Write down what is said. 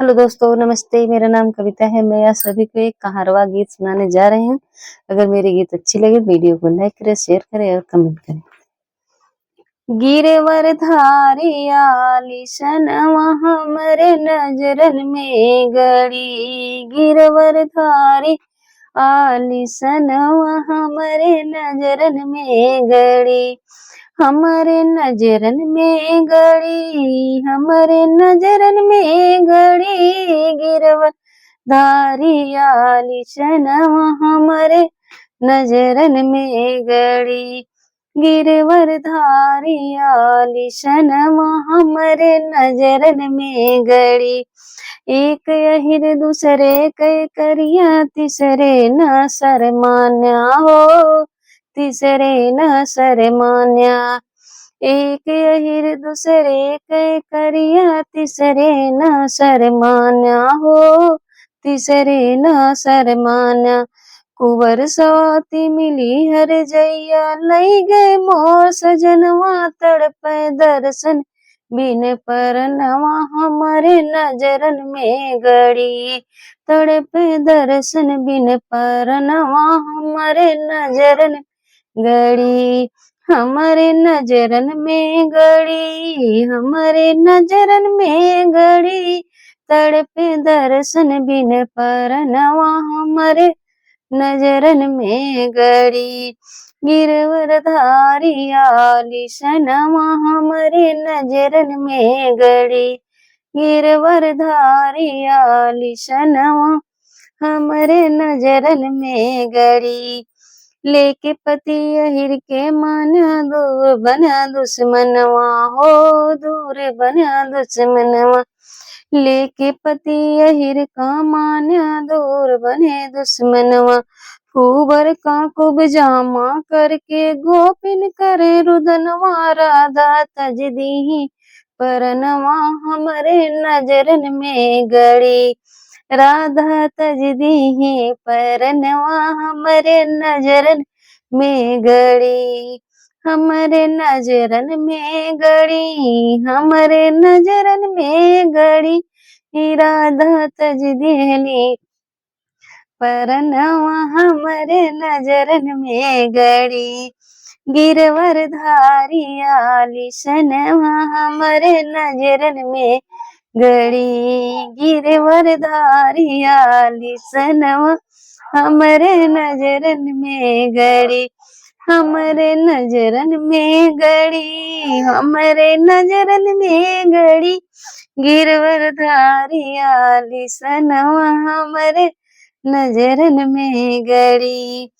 Hello दोस्तों, नमस्ते। मेरा नाम कविता है। मैं आप सभी को एक कहारवा गीत सुनाने जा रही हूँ। अगर मेरी गीत अच्छी लगे वीडियो को लाइक करें, शेयर करें और कमेंट करें। गिरवर धारी आलिशनवा हमरे नजरन में गड़ी। गिरवर धारी आलिशनवा हमरे नजरन में गड़ी। हमारे नजरन में गड़ी, हमारे नजरन में गड़ी। गिरवर धारी आलिशनवा हमारे नजरन में गड़ी। गिरवर धारी आलिशनवा हमरे नजरन में गड़ी। एक यहिर दूसरे के करिया, तीसरे न शरमान्या हो, तीसरे न शरमान्या। एक यहिर दूसरे के करिया, तीसरे न शरमान्या हो, तीसरे न शरमान्या। कुंवर सवाती मिली हर जैया, लई गए मोर सजनवा तड़पे दर्शन बिन परनवा हमारे नजरन में गड़ी। तड़पे दर्शन बिन परनवा हमारे नजरन गड़ी। हमारे नजरन में गड़ी, हमारे नजरन में गड़ी। तड़पे दर्शन बिन परनवा हमारे नजरन में गड़ी। गिरवर धारी आलिशनवा हमरे नजरन में गड़ी। गिरवर धारी आलिशनवा हमरे नजरन में गड़ी। लेके पति अहिर के माना, दूर बना दुश्मनवा हो, दूर बना दुश्मनवा। लेके पति अहिर का माना, दूर बने दुश्मनवा। कुंवर का कुब जामा करके, गोपिन करे रुदनवा। राधा तज दीही परनवा हमरे नजरन में गड़ी। राधा तज दीही परनवा हमरे नजरन में गड़ी। हमरे नजरन में गड़ी, हमरे नजरन में गड़ी। राधा तज देहली परनवा हमरे नजरन में गड़ी। गिरवर धारी आलिशनवा हमरे नजरन में गड़ी। गिरवर धारी आलिशनवा हमरे नजरन में गड़ी। हमरे नजरन में गड़ी, हमरे नजरन में गड़ी। गिरवर धारी आलिशनवा हमरे नजरन में गड़ी।